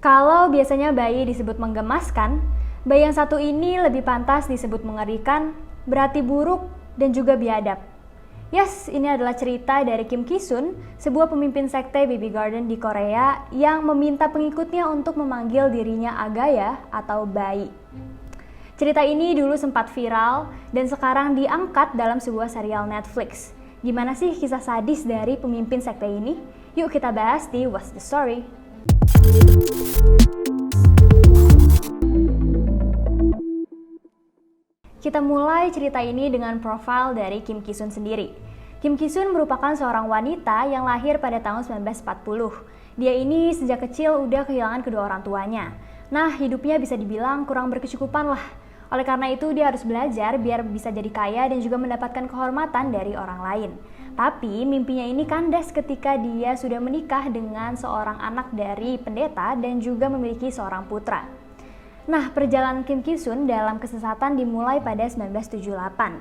Kalau biasanya bayi disebut menggemaskan, bayi yang satu ini lebih pantas disebut mengerikan, berarti buruk, dan juga biadab. Yes, ini adalah cerita dari Kim Ki-sun, sebuah pemimpin sekte Baby Garden di Korea yang meminta pengikutnya untuk memanggil dirinya Agaya atau bayi. Cerita ini dulu sempat viral dan sekarang diangkat dalam sebuah serial Netflix. Gimana sih kisah sadis dari pemimpin sekte ini? Yuk kita bahas di What's the Story. Kita mulai cerita ini dengan profil dari Kim Ki-sun sendiri. Kim Ki-sun merupakan seorang wanita yang lahir pada tahun 1940. Dia ini sejak kecil udah kehilangan kedua orang tuanya. Nah, hidupnya bisa dibilang kurang berkecukupan lah. Oleh karena itu, dia harus belajar biar bisa jadi kaya dan juga mendapatkan kehormatan dari orang lain. Tapi mimpinya ini kandas ketika dia sudah menikah dengan seorang anak dari pendeta dan juga memiliki seorang putra. Nah, perjalanan Kim Ki-sun dalam kesesatan dimulai pada 1978.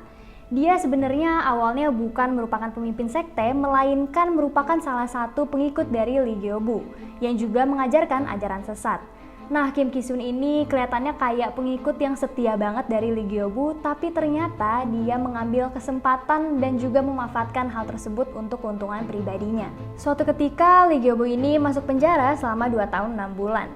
Dia sebenarnya awalnya bukan merupakan pemimpin sekte, melainkan merupakan salah satu pengikut dari Lee Gyo-bu yang juga mengajarkan ajaran sesat. Nah, Kim Ki-sun ini kelihatannya kayak pengikut yang setia banget dari Lee Gyo-bu, tapi ternyata dia mengambil kesempatan dan juga memanfaatkan hal tersebut untuk keuntungan pribadinya. Suatu ketika Lee Gyo-bu ini masuk penjara selama 2 tahun 6 bulan.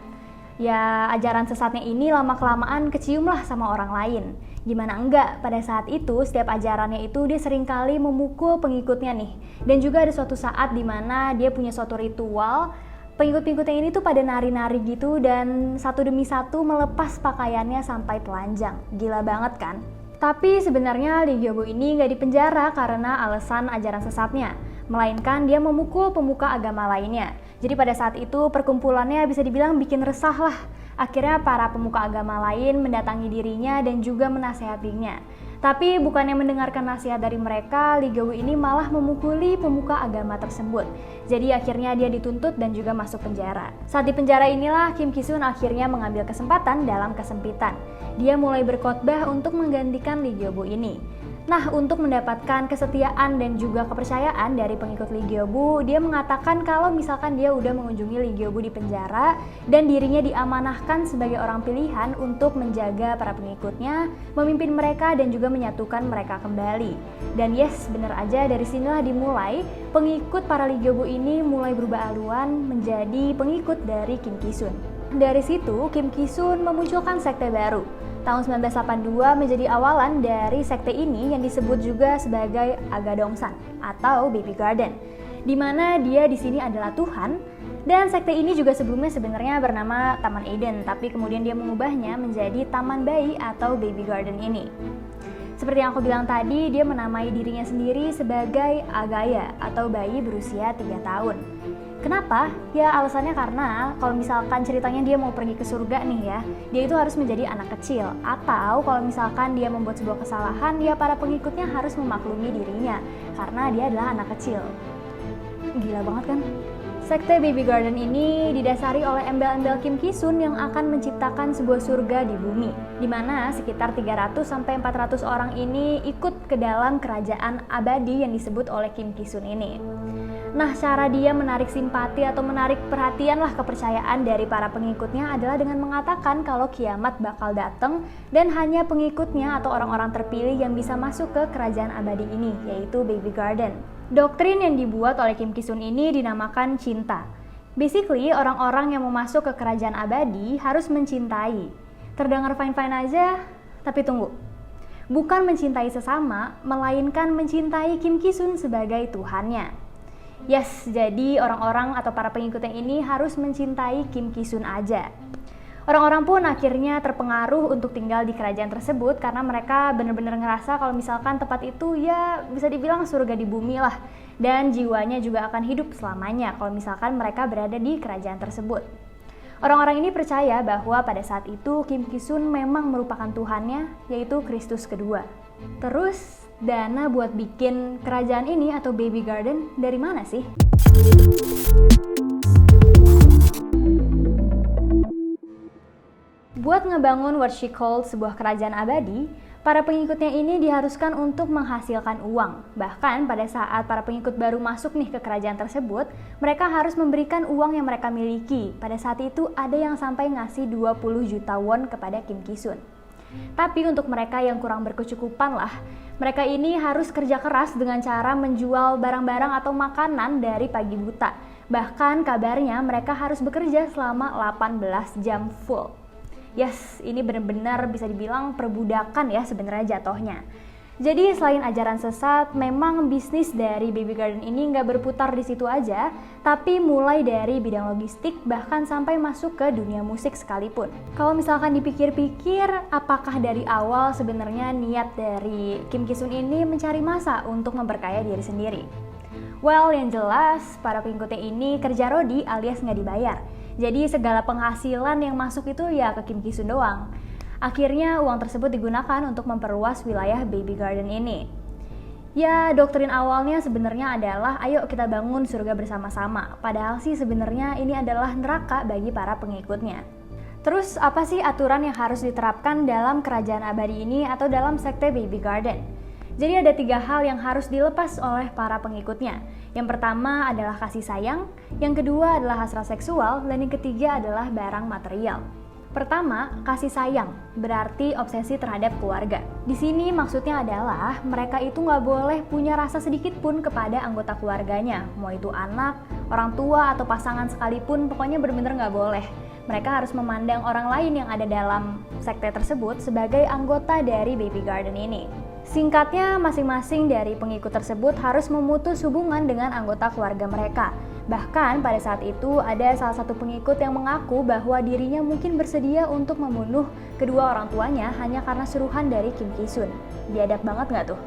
Ya, ajaran sesatnya ini lama-kelamaan kecium lah sama orang lain. Gimana enggak, pada saat itu setiap ajarannya itu dia seringkali memukul pengikutnya nih. Dan juga ada suatu saat dimana dia punya suatu ritual, pengikut-pengikutnya ini tuh pada nari-nari gitu dan satu demi satu melepas pakaiannya sampai telanjang. Gila banget kan? Tapi sebenarnya Lee Gyo-bu ini nggak dipenjara karena alasan ajaran sesatnya, melainkan dia memukul pemuka agama lainnya. Jadi pada saat itu perkumpulannya bisa dibilang bikin resah lah. Akhirnya para pemuka agama lain mendatangi dirinya dan juga menasehatinya. Tapi bukannya mendengarkan nasihat dari mereka, Lee Gyo-bu ini malah memukuli pemuka agama tersebut. Jadi akhirnya dia dituntut dan juga masuk penjara. Saat di penjara inilah Kim Ki-sun akhirnya mengambil kesempatan dalam kesempitan. Dia mulai berkhotbah untuk menggantikan Lee Gyo-bu ini. Nah, untuk mendapatkan kesetiaan dan juga kepercayaan dari pengikut Lee Gyo-bu, dia mengatakan kalau misalkan dia udah mengunjungi Lee Gyo-bu di penjara dan dirinya diamanahkan sebagai orang pilihan untuk menjaga para pengikutnya, memimpin mereka dan juga menyatukan mereka kembali. Dan yes, bener aja dari sinilah dimulai pengikut para Lee Gyo-bu ini mulai berubah haluan menjadi pengikut dari Kim Ki-sun. Dari situ, Kim Ki-sun memunculkan sekte baru. Tahun 1982 menjadi awalan dari sekte ini yang disebut juga sebagai Aga-dongsan atau Baby Garden, di mana dia di sini adalah Tuhan. Dan sekte ini juga sebelumnya sebenarnya bernama Taman Eden, tapi kemudian dia mengubahnya menjadi Taman Bayi atau Baby Garden ini. Seperti yang aku bilang tadi, dia menamai dirinya sendiri sebagai Agaya atau bayi berusia 3 tahun. Kenapa? Ya alasannya karena kalau misalkan ceritanya dia mau pergi ke surga nih ya, dia itu harus menjadi anak kecil. Atau kalau misalkan dia membuat sebuah kesalahan, ya para pengikutnya harus memaklumi dirinya karena dia adalah anak kecil. Gila banget kan? Sekte Baby Garden ini didasari oleh embel-embel Kim Ki-sun yang akan menciptakan sebuah surga di bumi, di mana sekitar 300-400 orang ini ikut ke dalam kerajaan abadi yang disebut oleh Kim Ki-sun ini. Nah, cara dia menarik simpati atau menarik perhatian lah kepercayaan dari para pengikutnya adalah dengan mengatakan kalau kiamat bakal datang dan hanya pengikutnya atau orang-orang terpilih yang bisa masuk ke kerajaan abadi ini, yaitu Baby Garden. Doktrin yang dibuat oleh Kim Ki-sun ini dinamakan cinta. Basically, orang-orang yang mau masuk ke kerajaan abadi harus mencintai. Terdengar fine-fine aja, tapi tunggu. Bukan mencintai sesama, melainkan mencintai Kim Ki-sun sebagai Tuhannya. Yes, jadi orang-orang atau para pengikutnya ini harus mencintai Kim Ki-sun aja. Orang-orang pun akhirnya terpengaruh untuk tinggal di kerajaan tersebut karena mereka benar-benar ngerasa kalau misalkan tempat itu ya bisa dibilang surga di bumi lah. Dan jiwanya juga akan hidup selamanya kalau misalkan mereka berada di kerajaan tersebut. Orang-orang ini percaya bahwa pada saat itu Kim Ki-sun memang merupakan Tuhannya, yaitu Kristus kedua. Terus dana buat bikin kerajaan ini atau Baby Garden dari mana sih? Buat ngebangun what she called sebuah kerajaan abadi, Para pengikutnya ini diharuskan untuk menghasilkan uang. Bahkan pada saat para pengikut baru masuk nih ke kerajaan tersebut, mereka harus memberikan uang yang mereka miliki. Pada saat itu ada yang sampai ngasih 20 juta won kepada Kim Ki-sun. Tapi untuk mereka yang kurang berkecukupan lah, mereka ini harus kerja keras dengan cara menjual barang-barang atau makanan dari pagi buta. Bahkan kabarnya mereka harus bekerja selama 18 jam full. Yes, ini benar-benar bisa dibilang perbudakan ya sebenarnya jatuhnya. Jadi selain ajaran sesat, memang bisnis dari Baby Garden ini nggak berputar di situ aja, tapi mulai dari bidang logistik bahkan sampai masuk ke dunia musik sekalipun. Kalau misalkan dipikir-pikir, apakah dari awal sebenarnya niat dari Kim Ki-sun ini mencari masa untuk memperkaya diri sendiri? Well, yang jelas para pengikutnya ini kerja rodi alias nggak dibayar. Jadi segala penghasilan yang masuk itu ya ke Kim Ki-sun doang. Akhirnya uang tersebut digunakan untuk memperluas wilayah Baby Garden ini. Ya, doktrin awalnya sebenarnya adalah ayo kita bangun surga bersama-sama. Padahal sih sebenarnya ini adalah neraka bagi para pengikutnya. Terus apa sih aturan yang harus diterapkan dalam kerajaan abadi ini atau dalam sekte Baby Garden? Jadi ada 3 hal yang harus dilepas oleh para pengikutnya. Yang pertama adalah kasih sayang, yang kedua adalah hasrat seksual, dan yang ketiga adalah barang material. Pertama, kasih sayang, berarti obsesi terhadap keluarga. Di sini maksudnya adalah mereka itu nggak boleh punya rasa sedikit pun kepada anggota keluarganya. Mau itu anak, orang tua, atau pasangan sekalipun, pokoknya benar-benar nggak boleh. Mereka harus memandang orang lain yang ada dalam sekte tersebut sebagai anggota dari Baby Garden ini. Singkatnya, masing-masing dari pengikut tersebut harus memutus hubungan dengan anggota keluarga mereka. Bahkan pada saat itu ada salah satu pengikut yang mengaku bahwa dirinya mungkin bersedia untuk membunuh kedua orang tuanya hanya karena suruhan dari Kim Ki-sun. Biadab banget nggak tuh?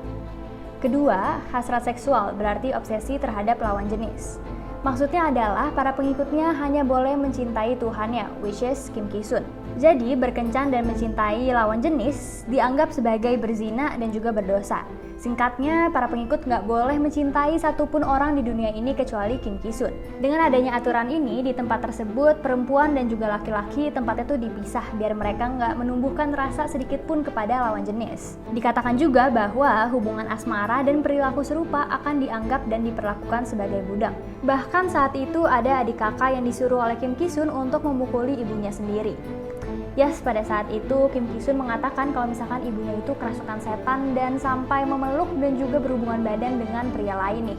Kedua, hasrat seksual berarti obsesi terhadap lawan jenis. Maksudnya adalah para pengikutnya hanya boleh mencintai Tuhannya, which is Kim Ki-sun. Jadi berkencan dan mencintai lawan jenis dianggap sebagai berzina dan juga berdosa. Singkatnya, para pengikut nggak boleh mencintai satupun orang di dunia ini kecuali Kim Ki-sun. Dengan adanya aturan ini, di tempat tersebut perempuan dan juga laki-laki tempatnya tuh dipisah biar mereka nggak menumbuhkan rasa sedikit pun kepada lawan jenis. Dikatakan juga bahwa hubungan asmara dan perilaku serupa akan dianggap dan diperlakukan sebagai budak. Bahkan saat itu ada adik kakak yang disuruh oleh Kim Ki-sun untuk memukuli ibunya sendiri. Yes, pada saat itu Kim Ki-sun mengatakan kalau misalkan ibunya itu kerasukan setan dan sampai memeluk dan juga berhubungan badan dengan pria lain nih.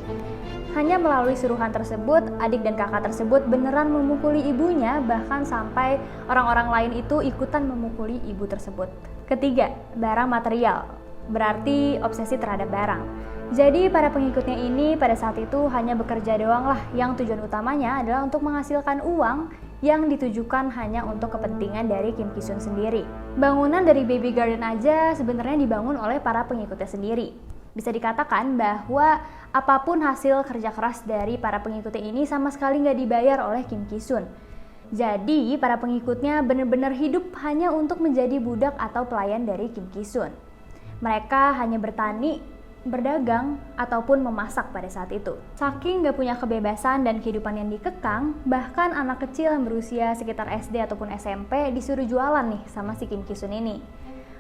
Hanya melalui suruhan tersebut, adik dan kakak tersebut beneran memukuli ibunya, bahkan sampai orang-orang lain itu ikutan memukuli ibu tersebut. Ketiga, barang material, berarti obsesi terhadap barang. Jadi para pengikutnya ini pada saat itu hanya bekerja doang lah, yang tujuan utamanya adalah untuk menghasilkan uang yang ditujukan hanya untuk kepentingan dari Kim Ki-sun sendiri. Bangunan dari Baby Garden aja sebenarnya dibangun oleh para pengikutnya sendiri. Bisa dikatakan bahwa apapun hasil kerja keras dari para pengikutnya ini sama sekali nggak dibayar oleh Kim Ki-sun. Jadi para pengikutnya benar-benar hidup hanya untuk menjadi budak atau pelayan dari Kim Ki-sun. Mereka hanya bertani, berdagang, ataupun memasak pada saat itu. Saking gak punya kebebasan dan kehidupan yang dikekang, bahkan anak kecil yang berusia sekitar SD ataupun SMP disuruh jualan nih sama si Kim Ki-sun ini.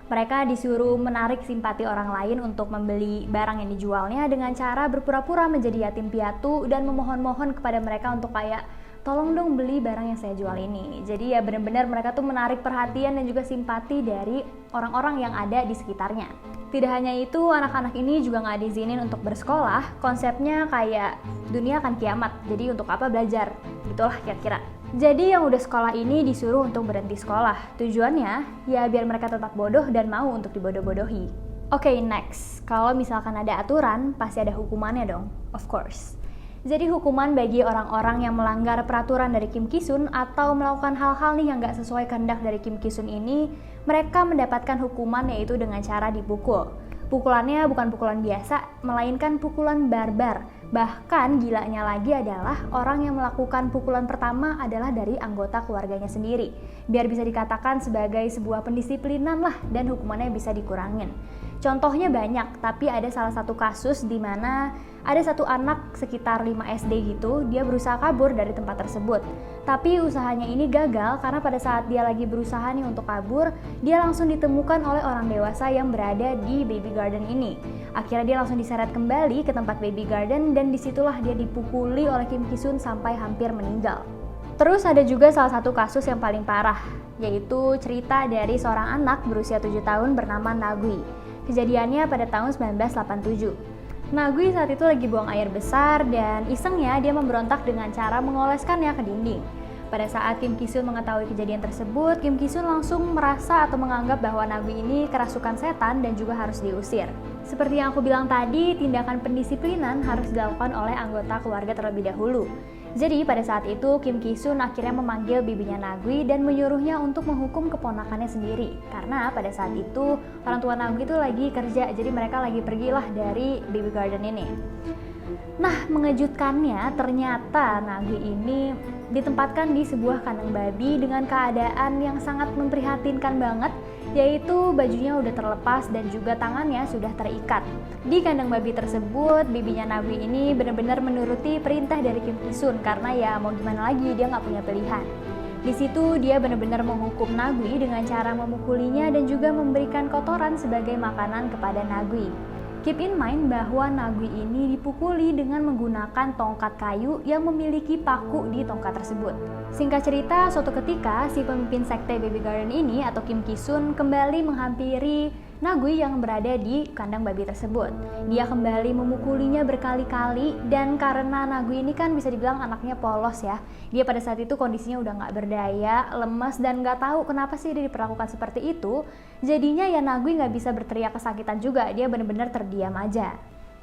Mereka disuruh menarik simpati orang lain untuk membeli barang yang dijualnya dengan cara berpura-pura menjadi yatim piatu dan memohon-mohon kepada mereka untuk kayak tolong dong beli barang yang saya jual ini. Jadi ya benar-benar mereka tuh menarik perhatian dan juga simpati dari orang-orang yang ada di sekitarnya. Tidak hanya itu, anak-anak ini juga nggak diizinin untuk bersekolah. Konsepnya kayak dunia akan kiamat, jadi untuk apa belajar? Itulah kira-kira. Jadi yang udah sekolah ini disuruh untuk berhenti sekolah. Tujuannya ya biar mereka tetap bodoh dan mau untuk dibodoh-bodohi. Oke, next. Kalau misalkan ada aturan, pasti ada hukumannya dong, of course. Jadi hukuman bagi orang-orang yang melanggar peraturan dari Kim Ki-sun atau melakukan hal-hal nih yang gak sesuai kehendak dari Kim Ki-sun ini, mereka mendapatkan hukuman yaitu dengan cara dipukul. Pukulannya bukan pukulan biasa, melainkan pukulan barbar. Bahkan gilanya lagi adalah orang yang melakukan pukulan pertama adalah dari anggota keluarganya sendiri. Biar bisa dikatakan sebagai sebuah pendisiplinan lah dan hukumannya bisa dikurangin. Contohnya banyak, tapi ada salah satu kasus di mana ada satu anak sekitar 5 SD gitu, dia berusaha kabur dari tempat tersebut. Tapi usahanya ini gagal karena pada saat dia lagi berusaha nih untuk kabur, dia langsung ditemukan oleh orang dewasa yang berada di baby garden ini. Akhirnya dia langsung diseret kembali ke tempat baby garden dan disitulah dia dipukuli oleh Kim Ki-sun sampai hampir meninggal. Terus ada juga salah satu kasus yang paling parah, yaitu cerita dari seorang anak berusia 7 tahun bernama Nagui. Kejadiannya pada tahun 1987. Nagui saat itu lagi buang air besar dan isengnya dia memberontak dengan cara mengoleskannya ke dinding. Pada saat Kim Ki-sun mengetahui kejadian tersebut, Kim Ki-sun langsung merasa atau menganggap bahwa Nagui ini kerasukan setan dan juga harus diusir. Seperti yang aku bilang tadi, tindakan pendisiplinan harus dilakukan oleh anggota keluarga terlebih dahulu. Jadi pada saat itu Kim Ki-sun akhirnya memanggil bibinya Nagui dan menyuruhnya untuk menghukum keponakannya sendiri. Karena pada saat itu orang tua Nagui itu lagi kerja, jadi mereka lagi pergilah dari baby garden ini. Nah, mengejutkannya ternyata Nagui ini ditempatkan di sebuah kandang babi dengan keadaan yang sangat memprihatinkan banget, yaitu bajunya udah terlepas dan juga tangannya sudah terikat. Di kandang babi tersebut, bibinya Nagui ini benar-benar menuruti perintah dari Kim Ki-sun karena ya mau gimana lagi, dia nggak punya pilihan. Di situ dia benar-benar menghukum Nagui dengan cara memukulinya dan juga memberikan kotoran sebagai makanan kepada Nagui. Keep in mind bahwa Nagui ini dipukuli dengan menggunakan tongkat kayu yang memiliki paku di tongkat tersebut. Singkat cerita, suatu ketika si pemimpin sekte baby garden ini atau Kim Ki-sun kembali menghampiri Nagui yang berada di kandang babi tersebut. Dia kembali memukulinya berkali-kali dan karena Nagui ini kan bisa dibilang anaknya polos ya. Dia pada saat itu kondisinya udah gak berdaya, lemes dan gak tahu kenapa sih dia diperlakukan seperti itu. Jadinya ya Nagui gak bisa berteriak kesakitan juga, dia benar-benar terdiam aja.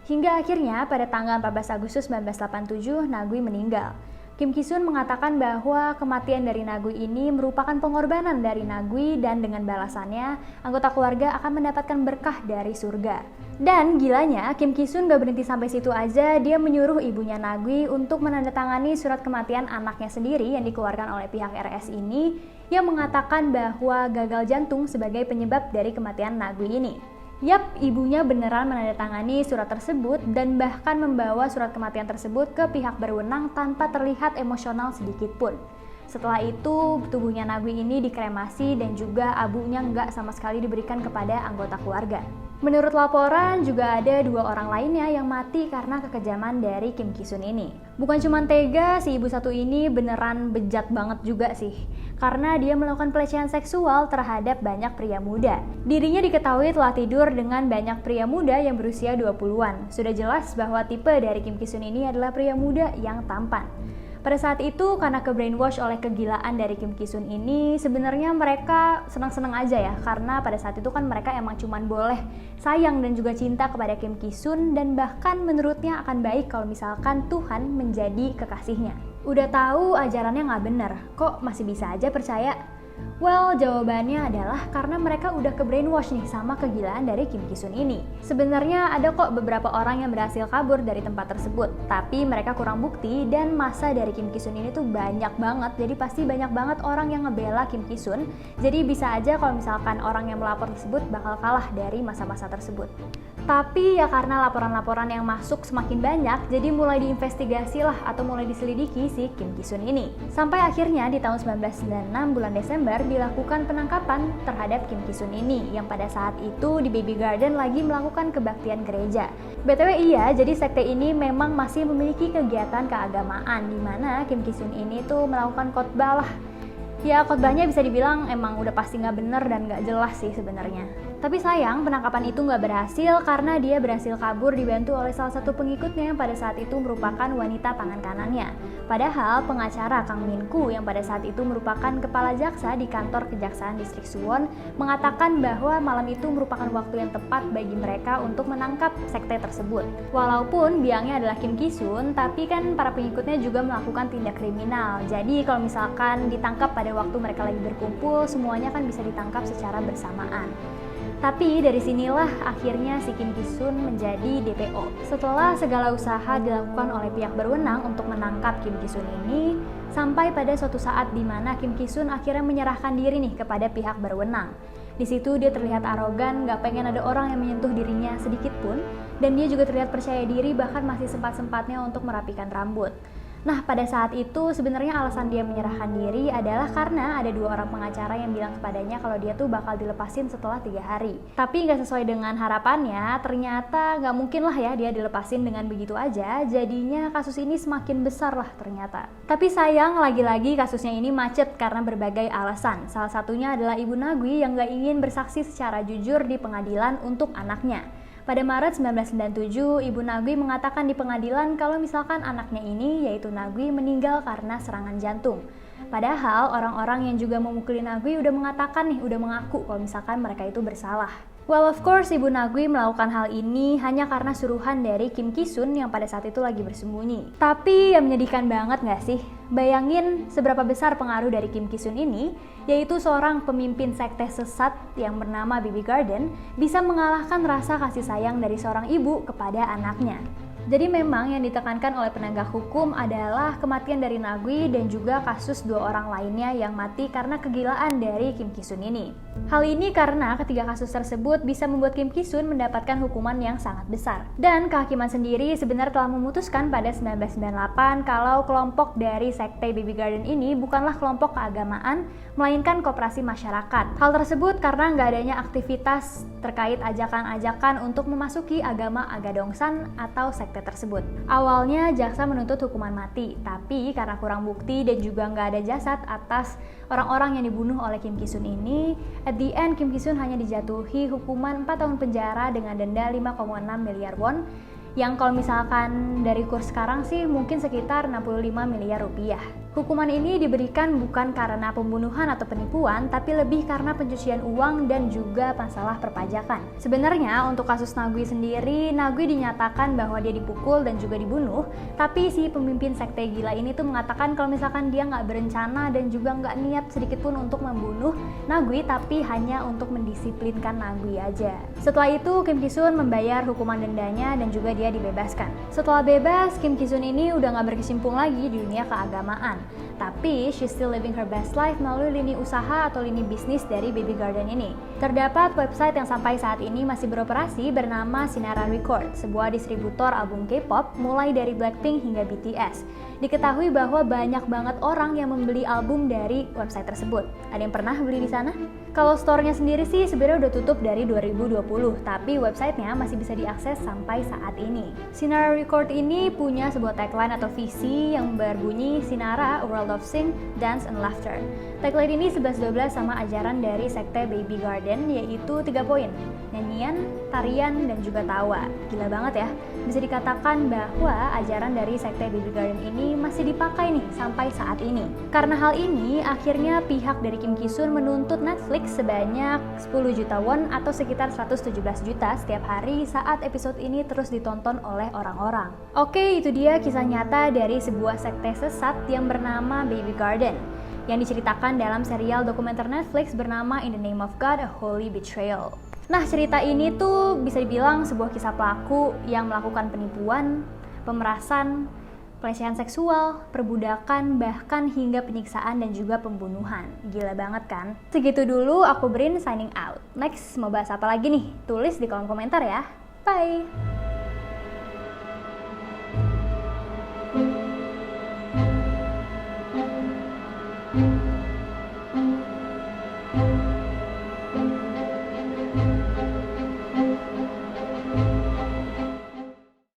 Hingga akhirnya pada tanggal 14 Agustus 1987 Nagui meninggal. Kim Ki-sun mengatakan bahwa kematian dari Nagui ini merupakan pengorbanan dari Nagui dan dengan balasannya, anggota keluarga akan mendapatkan berkah dari surga. Dan gilanya, Kim Ki-sun gak berhenti sampai situ aja, dia menyuruh ibunya Nagui untuk menandatangani surat kematian anaknya sendiri yang dikeluarkan oleh pihak RS ini, yang mengatakan bahwa gagal jantung sebagai penyebab dari kematian Nagui ini. Yap, ibunya beneran menandatangani surat tersebut dan bahkan membawa surat kematian tersebut ke pihak berwenang tanpa terlihat emosional sedikit pun. Setelah itu, tubuhnya Nagui ini dikremasi dan juga abunya nggak sama sekali diberikan kepada anggota keluarga. Menurut laporan, juga ada 2 orang lainnya yang mati karena kekejaman dari Kim Ki-sun ini. Bukan cuma tega, si ibu satu ini beneran bejat banget juga sih. Karena dia melakukan pelecehan seksual terhadap banyak pria muda. Dirinya diketahui telah tidur dengan banyak pria muda yang berusia 20-an. Sudah jelas bahwa tipe dari Kim Ki-sun ini adalah pria muda yang tampan. Pada saat itu, karena ke-brainwash oleh kegilaan dari Kim Ki-sun ini, sebenarnya mereka senang-senang aja ya, karena pada saat itu kan mereka emang cuman boleh sayang dan juga cinta kepada Kim Ki-sun, dan bahkan menurutnya akan baik kalau misalkan Tuhan menjadi kekasihnya. Udah tahu ajarannya nggak bener, kok masih bisa aja percaya? Well, jawabannya adalah karena mereka udah ke-brainwash nih sama kegilaan dari Kim Ki-sun ini. Sebenarnya ada kok beberapa orang yang berhasil kabur dari tempat tersebut, tapi mereka kurang bukti dan masa dari Kim Ki-sun ini tuh banyak banget, jadi pasti banyak banget orang yang ngebela Kim Ki-sun. Jadi bisa aja kalau misalkan orang yang melapor tersebut bakal kalah dari masa-masa tersebut. Tapi ya karena laporan-laporan yang masuk semakin banyak, jadi mulai diinvestigasi lah atau mulai diselidiki si Kim Ki-sun ini. Sampai akhirnya di tahun 1996 bulan Desember dilakukan penangkapan terhadap Kim Ki-sun ini yang pada saat itu di baby garden lagi melakukan kebaktian gereja. BTW iya, jadi sekte ini memang masih memiliki kegiatan keagamaan di mana Kim Ki-sun ini tuh melakukan khotbah lah. Ya khotbahnya bisa dibilang emang udah pasti nggak bener dan nggak jelas sih sebenarnya. Tapi sayang penangkapan itu nggak berhasil karena dia berhasil kabur dibantu oleh salah satu pengikutnya yang pada saat itu merupakan wanita tangan kanannya. Padahal pengacara Kang Min-ku yang pada saat itu merupakan kepala jaksa di kantor Kejaksaan Distrik Suwon mengatakan bahwa malam itu merupakan waktu yang tepat bagi mereka untuk menangkap sekte tersebut. Walaupun biangnya adalah Kim Ki-sun, tapi kan para pengikutnya juga melakukan tindak kriminal. Jadi kalau misalkan ditangkap pada waktu mereka lagi berkumpul, semuanya kan bisa ditangkap secara bersamaan. Tapi dari sinilah akhirnya si Kim Ki-sun menjadi DPO. Setelah segala usaha dilakukan oleh pihak berwenang untuk menangkap Kim Ki-sun ini, Sampai pada suatu saat di mana Kim Ki-sun akhirnya menyerahkan diri nih kepada pihak berwenang. Di situ dia terlihat arogan, gak pengen ada orang yang menyentuh dirinya sedikit pun, dan dia juga terlihat percaya diri bahkan masih sempat-sempatnya untuk merapikan rambut. Nah, pada saat itu sebenarnya alasan dia menyerahkan diri adalah karena ada 2 orang pengacara yang bilang kepadanya kalau dia tuh bakal dilepasin setelah 3 hari. Tapi nggak sesuai dengan harapannya, ternyata nggak mungkin lah ya dia dilepasin dengan begitu aja, jadinya kasus ini semakin besar lah ternyata. Tapi sayang, lagi-lagi kasusnya ini macet karena berbagai alasan. Salah satunya adalah Ibu Nagui yang nggak ingin bersaksi secara jujur di pengadilan untuk anaknya. Pada Maret 1997, Ibu Nagui mengatakan di pengadilan kalau misalkan anaknya ini, yaitu Nagui, meninggal karena serangan jantung. Padahal orang-orang yang juga memukuli Nagui udah mengaku kalau misalkan mereka itu bersalah. Well, of course, Ibu Nagui melakukan hal ini hanya karena suruhan dari Kim Ki-sun yang pada saat itu lagi bersembunyi. Tapi ya menyedihkan banget nggak sih? Bayangin seberapa besar pengaruh dari Kim Ki-sun ini, yaitu seorang pemimpin sekte sesat yang bernama Baby Garden, bisa mengalahkan rasa kasih sayang dari seorang ibu kepada anaknya. Jadi memang yang ditekankan oleh penegak hukum adalah kematian dari Nagui dan juga kasus 2 orang lainnya yang mati karena kegilaan dari Kim Ki-sun ini. Hal ini karena ketiga kasus tersebut bisa membuat Kim Ki-sun mendapatkan hukuman yang sangat besar. Dan kehakiman sendiri sebenarnya telah memutuskan pada 1998 kalau kelompok dari sekte Baby Garden ini bukanlah kelompok keagamaan, melainkan koperasi masyarakat. Hal tersebut karena nggak adanya aktivitas terkait ajakan-ajakan untuk memasuki agama Agadongsan atau sekte tersebut. Awalnya jaksa menuntut hukuman mati, tapi karena kurang bukti dan juga nggak ada jasad atas orang-orang yang dibunuh oleh Kim Ki-sun ini, at the end Kim Ki-sun hanya dijatuhi hukuman 4 tahun penjara dengan denda 5,6 miliar won, yang kalau misalkan dari kurs sekarang sih mungkin sekitar 65 miliar rupiah. Hukuman ini diberikan bukan karena pembunuhan atau penipuan, tapi lebih karena pencucian uang dan juga masalah perpajakan. Sebenarnya untuk kasus Nagui sendiri, Nagui dinyatakan bahwa dia dipukul dan juga dibunuh, tapi si pemimpin sekte gila ini tuh mengatakan kalau misalkan dia nggak berencana dan juga nggak niat sedikit pun untuk membunuh Nagui, tapi hanya untuk mendisiplinkan Nagui aja. Setelah itu Kim Ki-sun membayar hukuman dendanya dan juga dia dibebaskan. Setelah bebas, Kim Ki-sun ini udah nggak berkecimpung lagi di dunia keagamaan. Tapi she's still living her best life melalui lini usaha atau lini bisnis dari Baby Garden ini. Terdapat website yang sampai saat ini masih beroperasi bernama Sinara Record, sebuah distributor album K-pop mulai dari Blackpink hingga BTS. Diketahui bahwa banyak banget orang yang membeli album dari website tersebut. Ada yang pernah beli di sana? Kalau store-nya sendiri sih sebenarnya udah tutup dari 2020, tapi websitenya masih bisa diakses sampai saat ini. Sinara Record ini punya sebuah tagline atau visi yang berbunyi Sinara, A World of Sing, Dance, and Laughter. Tagline ini 11-12 sama ajaran dari sekte Baby Garden, yaitu 3 poin: nyanyian, tarian, dan juga tawa. Gila banget ya. Bisa dikatakan bahwa ajaran dari sekte Baby Garden ini masih dipakai nih sampai saat ini. Karena hal ini, akhirnya pihak dari Kim Ki-sun menuntut Netflix sebanyak 10 juta won atau sekitar 117 juta setiap hari saat episode ini terus ditonton oleh orang-orang. Oke, itu dia kisah nyata dari sebuah sekte sesat yang bernama Baby Garden, yang diceritakan dalam serial dokumenter Netflix bernama In the Name of God, A Holy Betrayal. Nah, cerita ini tuh bisa dibilang sebuah kisah pelaku yang melakukan penipuan, pemerasan, pelecehan seksual, perbudakan, bahkan hingga penyiksaan dan juga pembunuhan. Gila banget kan? Segitu dulu aku Brin signing out. Next, mau bahas apa lagi nih? Tulis di kolom komentar ya. Bye!